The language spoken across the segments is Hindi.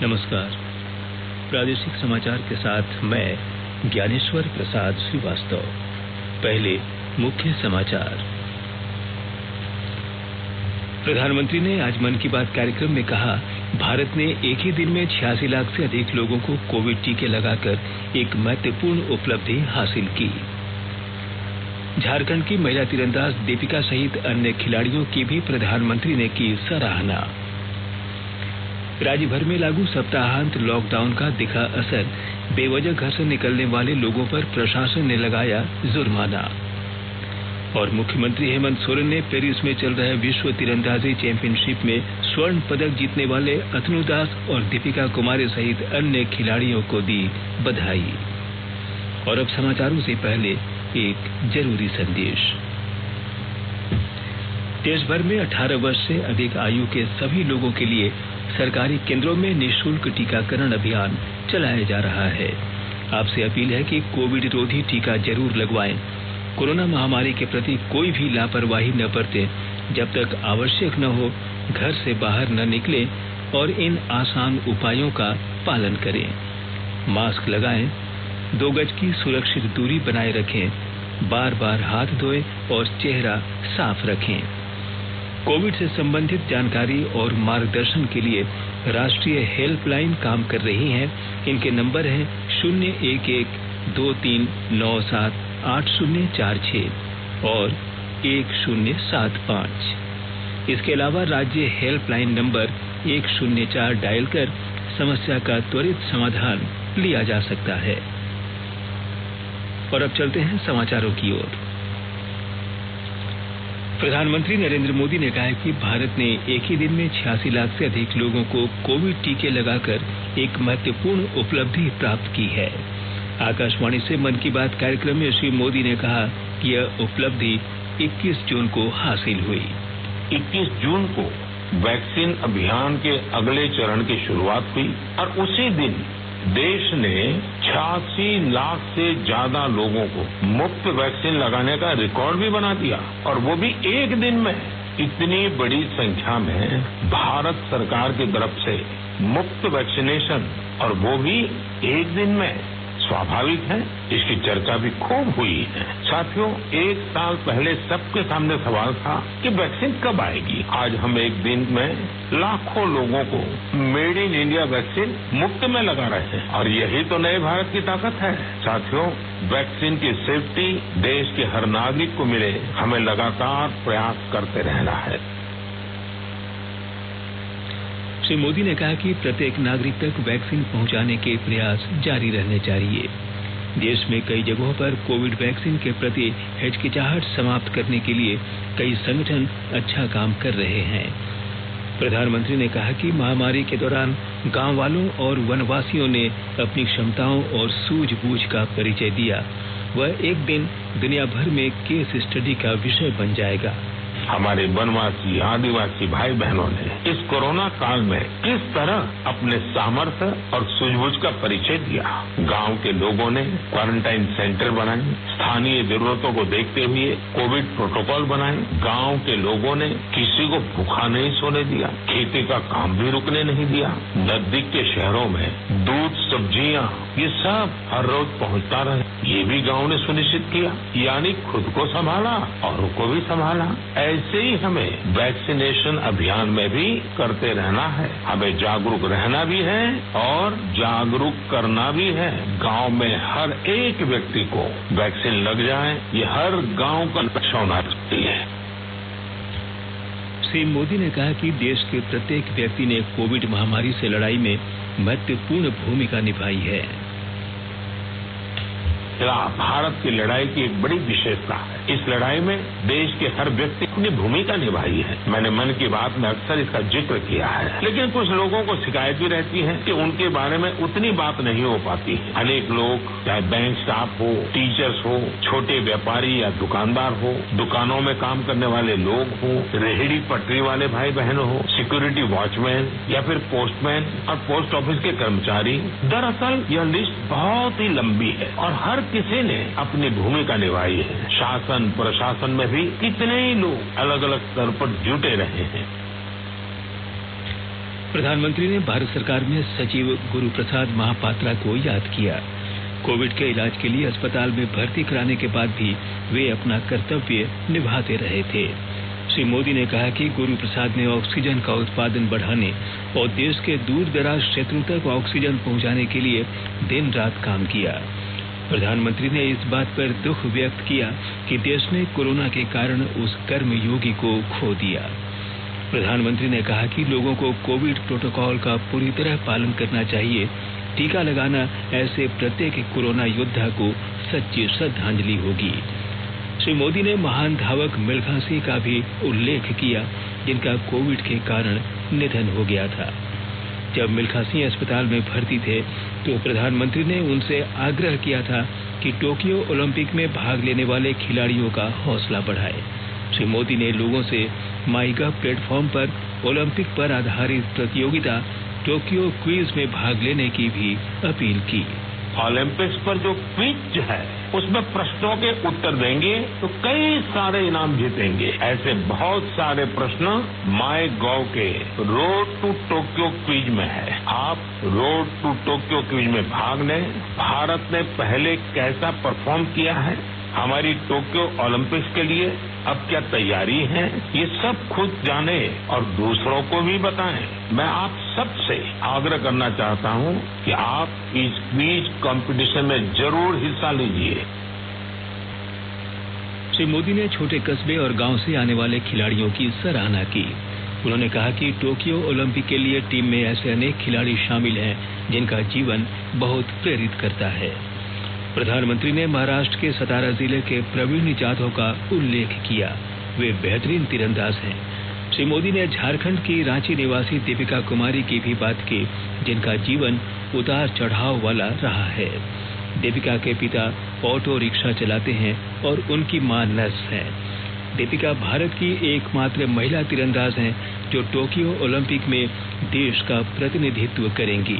नमस्कार। प्रादेशिक समाचार के साथ मैं ज्ञानेश्वर प्रसाद श्रीवास्तव। पहले मुख्य समाचार। प्रधानमंत्री ने आज मन की बात कार्यक्रम में कहा, भारत ने एक ही दिन में 86 लाख से अधिक लोगों को कोविड टीके लगाकर एक महत्वपूर्ण उपलब्धि हासिल की। झारखंड की महिला तीरंदाज दीपिका सहित अन्य खिलाड़ियों की भी प्रधानमंत्री ने की सराहना। राज्य भर में लागू सप्ताहांत लॉकडाउन का दिखा असर, बेवजह घर से निकलने वाले लोगों पर प्रशासन ने लगाया जुर्माना। और मुख्यमंत्री हेमंत सोरेन ने पेरिस में चल रहे विश्व तीरंदाजी चैंपियनशिप में स्वर्ण पदक जीतने वाले अतनु दास और दीपिका कुमारी सहित अन्य खिलाड़ियों को दी बधाई। और अब समाचारों से पहले एक जरूरी संदेश। देश भर में 18 वर्ष से अधिक आयु के सभी लोगों के लिए सरकारी केंद्रों में निःशुल्क टीकाकरण अभियान चलाया जा रहा है। आपसे अपील है कि कोविड रोधी टीका जरूर लगवाएं। कोरोना महामारी के प्रति कोई भी लापरवाही न बरतें। जब तक आवश्यक न हो, घर से बाहर न निकलें और इन आसान उपायों का पालन करें। मास्क लगाएं, 2 गज की सुरक्षित दूरी बनाए रखें, बार-बार हाथ धोएं और चेहरा साफ रखें। कोविड से संबंधित जानकारी और मार्गदर्शन के लिए राष्ट्रीय हेल्पलाइन काम कर रही हैं। इनके नंबर हैं 011-2397-8046 और 1075। इसके अलावा राज्य हेल्पलाइन नंबर 104 डायल कर समस्या का त्वरित समाधान लिया जा सकता है। और अब चलते हैं समाचारों की ओर। प्रधानमंत्री नरेंद्र मोदी ने कहा है कि भारत ने एक ही दिन में 86 लाख से अधिक लोगों को कोविड टीके लगाकर एक महत्वपूर्ण उपलब्धि प्राप्त की है। आकाशवाणी से मन की बात कार्यक्रम में श्री मोदी ने कहा कि यह उपलब्धि 21 जून को हासिल हुई। 21 जून को वैक्सीन अभियान के अगले चरण की शुरुआत हुई और उसी दिन देश ने 86 लाख से ज्यादा लोगों को मुफ्त वैक्सीन लगाने का रिकॉर्ड भी बना दिया, और वो भी एक दिन में। इतनी बड़ी संख्या में भारत सरकार की तरफ से मुफ्त वैक्सीनेशन, और वो भी एक दिन में, स्वाभाविक है इसकी चर्चा भी खूब हुई है। साथियों, 1 साल पहले सबके सामने सवाल था कि वैक्सीन कब आएगी। आज हम एक दिन में लाखों लोगों को मेड इन इंडिया वैक्सीन मुफ्त में लगा रहे हैं, और यही तो नए भारत की ताकत है। साथियों, वैक्सीन की सेफ्टी देश के हर नागरिक को मिले, हमें लगातार प्रयास करते रहना है। श्री मोदी ने कहा कि प्रत्येक नागरिक तक वैक्सीन पहुंचाने के प्रयास जारी रहने चाहिए। देश में कई जगहों पर कोविड वैक्सीन के प्रति हिचकिचाहट समाप्त करने के लिए कई संगठन अच्छा काम कर रहे हैं। प्रधानमंत्री ने कहा कि महामारी के दौरान गांव वालों और वनवासियों ने अपनी क्षमताओं और सूझबूझ का परिचय दिया। वह एक दिन दुनिया भर में केस स्टडी का विषय बन जाएगा। हमारे वनवासी आदिवासी भाई बहनों ने इस कोरोना काल में किस तरह अपने सामर्थ्य और सूझबूझ का परिचय दिया। गांव के लोगों ने क्वारंटाइन सेंटर बनाए, स्थानीय जरूरतों को देखते हुए कोविड प्रोटोकॉल बनाए। गांव के लोगों ने किसी को भूखा नहीं सोने दिया, खेती का काम भी रुकने नहीं दिया। नजदीक के शहरों में दूध, सब्जियां, ये सब हर रोज पहुंचता रहे, ये भी गांव ने सुनिश्चित किया। यानी खुद को संभाला और को भी संभाला। ऐसे ही हमें वैक्सीनेशन अभियान में भी करते रहना है। हमें जागरूक रहना भी है और जागरूक करना भी है। गांव में हर एक व्यक्ति को वैक्सीन लग जाए, ये हर गांव का लक्ष्य होना चाहिए। श्री मोदी ने कहा कि देश के प्रत्येक व्यक्ति ने कोविड महामारी से लड़ाई में महत्वपूर्ण भूमिका निभाई है। भारत की लड़ाई की एक बड़ी विशेषता है, इस लड़ाई में देश के हर व्यक्ति अपनी भूमिका निभाई है। मैंने मन की बात में अक्सर इसका जिक्र किया है, लेकिन कुछ लोगों को शिकायत भी रहती है कि उनके बारे में उतनी बात नहीं हो पाती है। अनेक लोग, चाहे बैंक स्टाफ हो, टीचर्स हो, छोटे व्यापारी या दुकानदार हो, दुकानों में काम करने वाले लोग हो, रेहड़ी पटरी वाले भाई बहन हो, सिक्योरिटी वॉचमैन या फिर पोस्टमैन और पोस्ट ऑफिस के कर्मचारी। दरअसल यह लिस्ट बहुत ही लंबी है और हर किसी ने अपनी भूमिका निभाई है। शासन प्रशासन में भी कितने ही लोग अलग अलग स्तर पर जुटे रहे हैं। प्रधानमंत्री ने भारत सरकार में सचिव गुरु प्रसाद महापात्रा को याद किया। कोविड के इलाज के लिए अस्पताल में भर्ती कराने के बाद भी वे अपना कर्तव्य निभाते रहे थे। श्री मोदी ने कहा कि गुरु प्रसाद ने ऑक्सीजन का उत्पादन बढ़ाने और देश के दूर दराज क्षेत्रों तक ऑक्सीजन पहुंचाने के लिए दिन रात काम किया। प्रधानमंत्री ने इस बात पर दुख व्यक्त किया कि देश ने कोरोना के कारण उस कर्मयोगी को खो दिया। प्रधानमंत्री ने कहा कि लोगों को कोविड प्रोटोकॉल का पूरी तरह पालन करना चाहिए। टीका लगाना ऐसे प्रत्येक कोरोना योद्धा को सच्ची श्रद्धांजलि होगी। श्री मोदी ने महान धावक मिल्खा सिंह का भी उल्लेख किया, जिनका कोविड के कारण निधन हो गया था। जब मिल्खा सिंह अस्पताल में भर्ती थे तो प्रधानमंत्री ने उनसे आग्रह किया था कि टोक्यो ओलंपिक में भाग लेने वाले खिलाड़ियों का हौसला बढ़ाए। श्री मोदी ने लोगों से माईगव प्लेटफॉर्म पर ओलंपिक पर आधारित प्रतियोगिता टोक्यो क्विज में भाग लेने की भी अपील की। ओलंपिक्स पर जो क्विज है उसमें प्रश्नों के उत्तर देंगे तो कई सारे इनाम जीतेंगे। ऐसे बहुत सारे प्रश्न माई गॉव के रोड टू टोक्यो क्विज में है। आप रोड टू टोक्यो क्विज में भाग लें। भारत ने पहले कैसा परफॉर्म किया है, हमारी टोक्यो ओलंपिक्स के लिए अब क्या तैयारी है, ये सब खुद जाने और दूसरों को भी बताएं। मैं आप सबसे आग्रह करना चाहता हूं कि आप इस क्विज कंपटीशन में जरूर हिस्सा लीजिए। श्री मोदी ने छोटे कस्बे और गांव से आने वाले खिलाड़ियों की सराहना की। उन्होंने कहा कि टोक्यो ओलंपिक के लिए टीम में ऐसे अनेक खिलाड़ी शामिल हैं जिनका जीवन बहुत प्रेरित करता है। प्रधानमंत्री ने महाराष्ट्र के सतारा जिले के प्रवीण जाधव का उल्लेख किया। वे बेहतरीन तीरंदाज हैं। श्री मोदी ने झारखंड की रांची निवासी दीपिका कुमारी की भी बात की, जिनका जीवन उतार चढ़ाव वाला रहा है। दीपिका के पिता ऑटो रिक्शा चलाते हैं और उनकी मां नर्स हैं। दीपिका भारत की एकमात्र महिला तीरंदाज हैं जो टोक्यो ओलंपिक में देश का प्रतिनिधित्व करेंगी।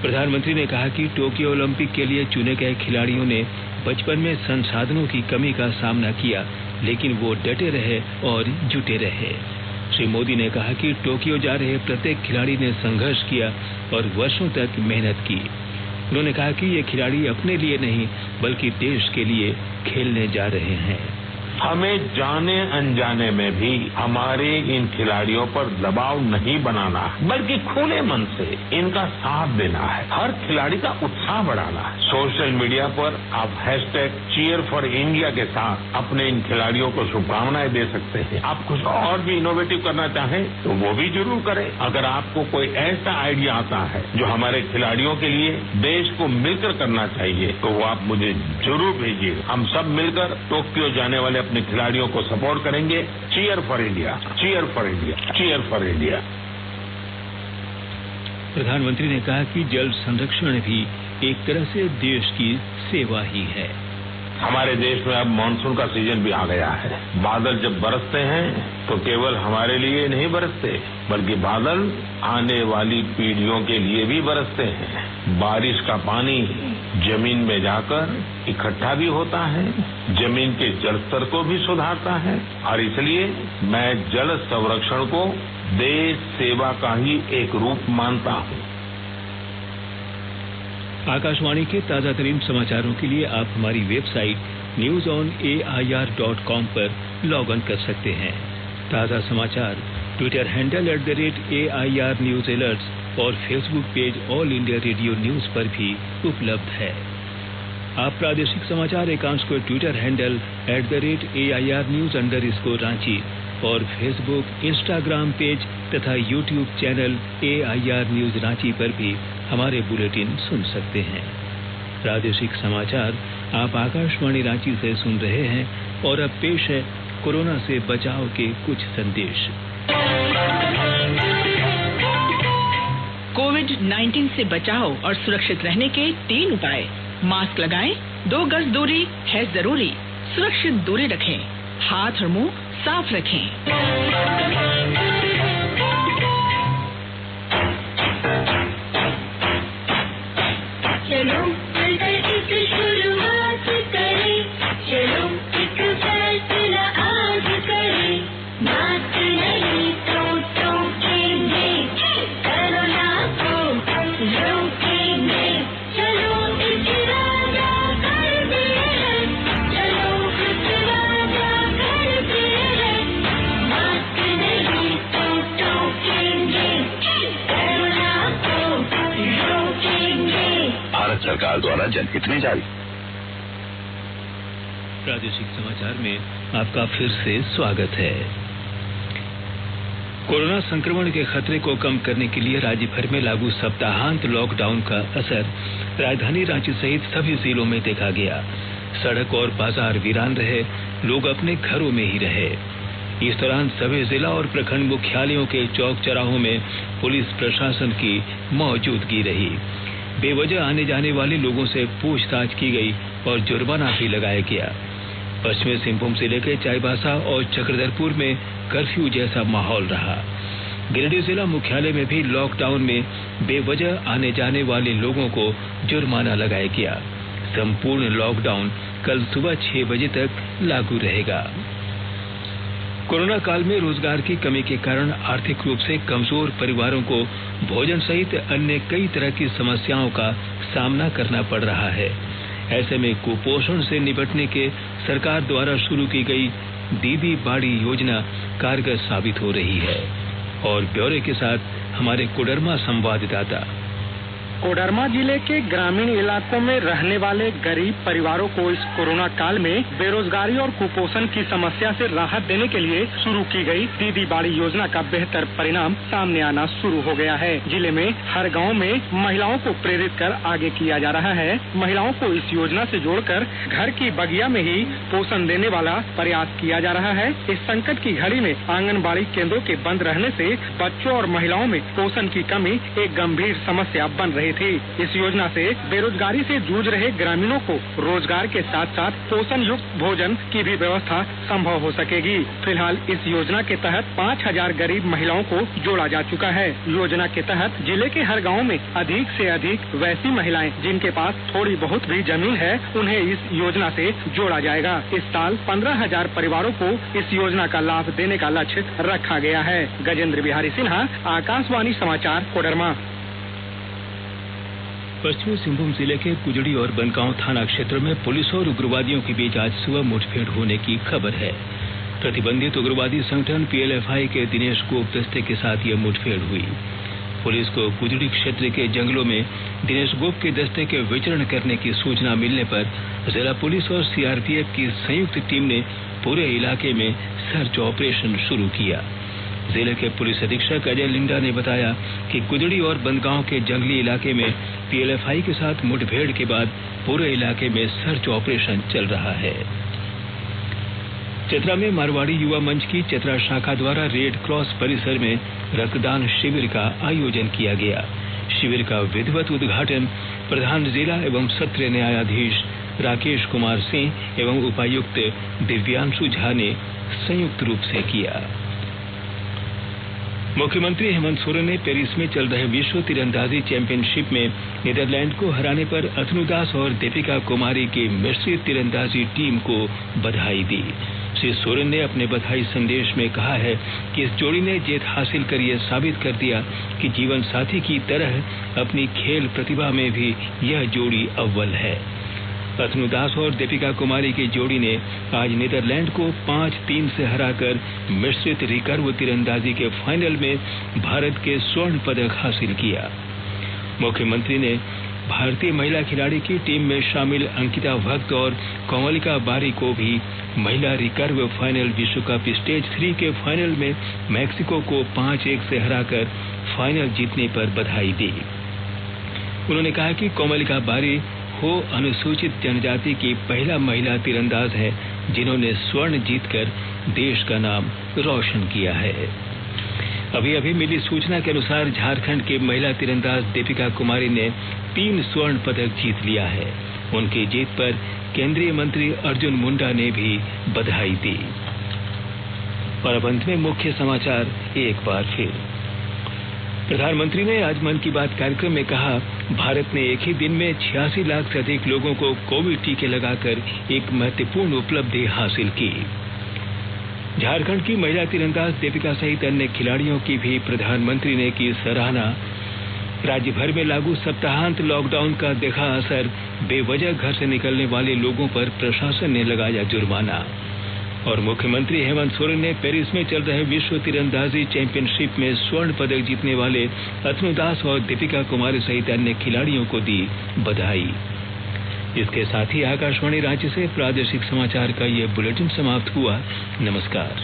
प्रधानमंत्री ने कहा कि टोक्यो ओलंपिक के लिए चुने गए खिलाड़ियों ने बचपन में संसाधनों की कमी का सामना किया, लेकिन वो डटे रहे और जुटे रहे। श्री मोदी ने कहा कि टोक्यो जा रहे प्रत्येक खिलाड़ी ने संघर्ष किया और वर्षों तक मेहनत की। उन्होंने कहा कि ये खिलाड़ी अपने लिए नहीं बल्कि देश के लिए खेलने जा रहे हैं। हमें जाने अनजाने में भी हमारे इन खिलाड़ियों पर दबाव नहीं बनाना, बल्कि खुले मन से इनका साथ देना है। हर खिलाड़ी का उत्साह बढ़ाना है। सोशल मीडिया पर आप #cheer4India के साथ अपने इन खिलाड़ियों को शुभकामनाएं दे सकते हैं। आप कुछ और भी इनोवेटिव करना चाहें तो वो भी जरूर करें। अगर आपको कोई ऐसा आइडिया आता है जो हमारे खिलाड़ियों के लिए देश को मिलकर करना चाहिए तो वो आप मुझे जरूर भेजिए। हम सब मिलकर टोक्यो जाने वाले अपने खिलाड़ियों को सपोर्ट करेंगे। Cheer for India, cheer for India, cheer for India. प्रधानमंत्री ने कहा कि जल संरक्षण भी एक तरह से देश की सेवा ही है। हमारे देश में अब मानसून का सीजन भी आ गया है। बादल जब बरसते हैं तो केवल हमारे लिए नहीं बरसते, बल्कि बादल आने वाली पीढ़ियों के लिए भी बरसते हैं। बारिश का पानी जमीन में जाकर इकट्ठा भी होता है, जमीन के जल स्तर को भी सुधारता है, और इसलिए मैं जल संरक्षण को देश सेवा का ही एक रूप मानता हूँ। आकाशवाणी के ताजा तरीन समाचारों के लिए आप हमारी वेबसाइट newsonair.com पर लॉग ऑन कर सकते हैं। ताजा समाचार Twitter handle @AIR News Alerts और Facebook page all India radio news पर भी उपलब्ध है। आप प्रादेशिक समाचार एकांश को ट्विटर हैंडल @AIR News _ और फेसबुक, इंस्टाग्राम पेज तथा YouTube channel AIR News Ranchi पर भी हमारे बुलेटिन सुन सकते हैं। प्रादेशिक समाचार आप आकाशवाणी रांची से सुन रहे हैं और अब पेश है कोरोना से बचाव के कुछ संदेश। कोविड-19 से बचाव और सुरक्षित रहने के 3 उपाय। मास्क लगाएं, 2 गज दूरी है जरूरी, सुरक्षित दूरी रखें, हाथ और मुंह साफ रखें। चलो मिलकर एक शुरुआत करें, चलो एक फैसला आज करें, मास्क नहीं तो टोकेंगे, सरकार द्वारा जनहित में जारी। प्रादेशिक समाचार में आपका फिर से स्वागत है। कोरोना संक्रमण के खतरे को कम करने के लिए राज्य भर में लागू सप्ताहांत लॉकडाउन का असर राजधानी रांची सहित सभी जिलों में देखा गया। सड़क और बाजार वीरान रहे, लोग अपने घरों में ही रहे। इस दौरान सभी जिला और प्रखंड मुख्यालयों के चौक चौराहों में पुलिस प्रशासन की मौजूदगी रही। बेवजह आने जाने वाले लोगों से पूछताछ की गई और जुर्माना भी लगाया गया। पश्चिमी सिंहभूम जिले के चाईबासा और चक्रधरपुर में कर्फ्यू जैसा माहौल रहा। गिरिडीह जिला मुख्यालय में भी लॉकडाउन में बेवजह आने जाने वाले लोगों को जुर्माना लगाया गया। संपूर्ण लॉकडाउन कल सुबह 6 बजे तक लागू रहेगा। कोरोना काल में रोजगार की कमी के कारण आर्थिक रूप से कमजोर परिवारों को भोजन सहित अन्य कई तरह की समस्याओं का सामना करना पड़ रहा है। ऐसे में कुपोषण से निपटने के सरकार द्वारा शुरू की गई दीदी बाड़ी योजना कारगर साबित हो रही है। और ब्यौरे के साथ हमारे कोडरमा संवाददाता। कोडरमा जिले के ग्रामीण इलाकों में रहने वाले गरीब परिवारों को इस कोरोना काल में बेरोजगारी और कुपोषण की समस्या से राहत देने के लिए शुरू की गई दीदी बाड़ी योजना का बेहतर परिणाम सामने आना शुरू हो गया है। जिले में हर गांव में महिलाओं को प्रेरित कर आगे किया जा रहा है। महिलाओं को इस योजना से जोड़कर घर की बगिया में ही पोषण देने वाला प्रयास किया जा रहा है। इस संकट की घड़ी में आंगनबाड़ी केंद्रों के बंद रहने से बच्चों और महिलाओं में पोषण की कमी एक गंभीर समस्या बन रही थी। इस योजना से बेरोजगारी से जूझ रहे ग्रामीणों को रोजगार के साथ साथ पोषण युक्त भोजन की भी व्यवस्था संभव हो सकेगी। फिलहाल इस योजना के तहत 5000 गरीब महिलाओं को जोड़ा जा चुका है। योजना के तहत जिले के हर गांव में अधिक से अधिक वैसी महिलाएं जिनके पास थोड़ी बहुत भी जमीन है, उन्हें इस योजना से जोड़ा जाएगा। इस साल 15000 परिवारों को इस योजना का लाभ देने का लक्ष्य रखा गया है। गजेंद्र बिहारी सिन्हा, आकाशवाणी समाचार, कोडरमा। पश्चिमी सिंहभूम जिले के कुजड़ी और बनगांव थाना क्षेत्र में पुलिस और उग्रवादियों के बीच आज सुबह मुठभेड़ होने की खबर है। प्रतिबंधित उग्रवादी संगठन PLFI के दिनेश गोप दस्ते के साथ यह मुठभेड़ हुई। पुलिस को कुजड़ी क्षेत्र के जंगलों में दिनेश गोप के दस्ते के विचरण करने की सूचना मिलने पर जिला पुलिस और CRPF की संयुक्त टीम ने पूरे इलाके में सर्च ऑपरेशन शुरू किया। जिले के पुलिस अधीक्षक अजय लिंडा ने बताया कि कुजड़ी और बंदगांव के जंगली इलाके में PLFI के साथ मुठभेड़ के बाद पूरे इलाके में सर्च ऑपरेशन चल रहा है। चतरा में मारवाड़ी युवा मंच की चतरा शाखा द्वारा रेड क्रॉस परिसर में रक्तदान शिविर का आयोजन किया गया। शिविर का विधिवत उद्घाटन प्रधान जिला एवं सत्र न्यायाधीश राकेश कुमार सिंह एवं उपायुक्त दिव्यांशु झा ने संयुक्त रूप से किया। मुख्यमंत्री हेमंत सोरेन ने पेरिस में चल रहे विश्व तीरंदाजी चैंपियनशिप में नीदरलैंड को हराने पर अतनु दास और दीपिका कुमारी की मिश्रित तीरंदाजी टीम को बधाई दी। श्री सोरेन ने अपने बधाई संदेश में कहा है कि इस जोड़ी ने जीत हासिल कर यह साबित कर दिया कि जीवन साथी की तरह अपनी खेल प्रतिभा में भी यह जोड़ी अव्वल है। अतनु दास और दीपिका कुमारी की जोड़ी ने आज नीदरलैंड को 5-3 से हराकर मिश्रित रिकर्व तीरंदाजी के फाइनल में भारत के स्वर्ण पदक हासिल किया। मुख्यमंत्री ने भारतीय महिला खिलाड़ी की टीम में शामिल अंकिता भक्त और कोमलिका बारी को भी महिला रिकर्व फाइनल विश्व कप स्टेज 3 के फाइनल में मैक्सिको को 5-1 से हराकर फाइनल जीतने पर बधाई दी। उन्होंने कहा कि कोमलिका बारी हो अनुसूचित जनजाति की पहला महिला तीरंदाज है जिन्होंने स्वर्ण जीतकर देश का नाम रोशन किया है। अभी अभी मिली सूचना के अनुसार झारखंड की महिला तीरंदाज दीपिका कुमारी ने 3 स्वर्ण पदक जीत लिया है। उनकी जीत पर केंद्रीय मंत्री अर्जुन मुंडा ने भी बधाई दी। और अब अंत में मुख्य समाचार एक बार फिर। प्रधानमंत्री ने आज मन की बात कार्यक्रम में कहा, भारत ने एक ही दिन में 86 लाख से अधिक लोगों को कोविड टीके लगाकर एक महत्वपूर्ण उपलब्धि हासिल की। झारखंड की महिला तीरंदाज दीपिका सहित अन्य खिलाड़ियों की भी प्रधानमंत्री ने की सराहना। राज्य भर में लागू सप्ताहांत लॉकडाउन का देखा असर, बेवजह घर से निकलने वाले लोगों पर प्रशासन ने लगाया जुर्माना। और मुख्यमंत्री हेमंत सोरेन ने पेरिस में चल रहे विश्व तीरंदाजी चैंपियनशिप में स्वर्ण पदक जीतने वाले अतनु दास और दीपिका कुमारी सहित अन्य खिलाड़ियों को दी बधाई। इसके साथ ही आकाशवाणी रांची से प्रादेशिक समाचार का ये बुलेटिन समाप्त हुआ। नमस्कार।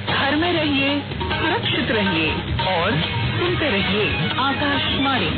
घर में रहिए, सुरक्षित रहिए और सुनते रहिए आकाशवाणी।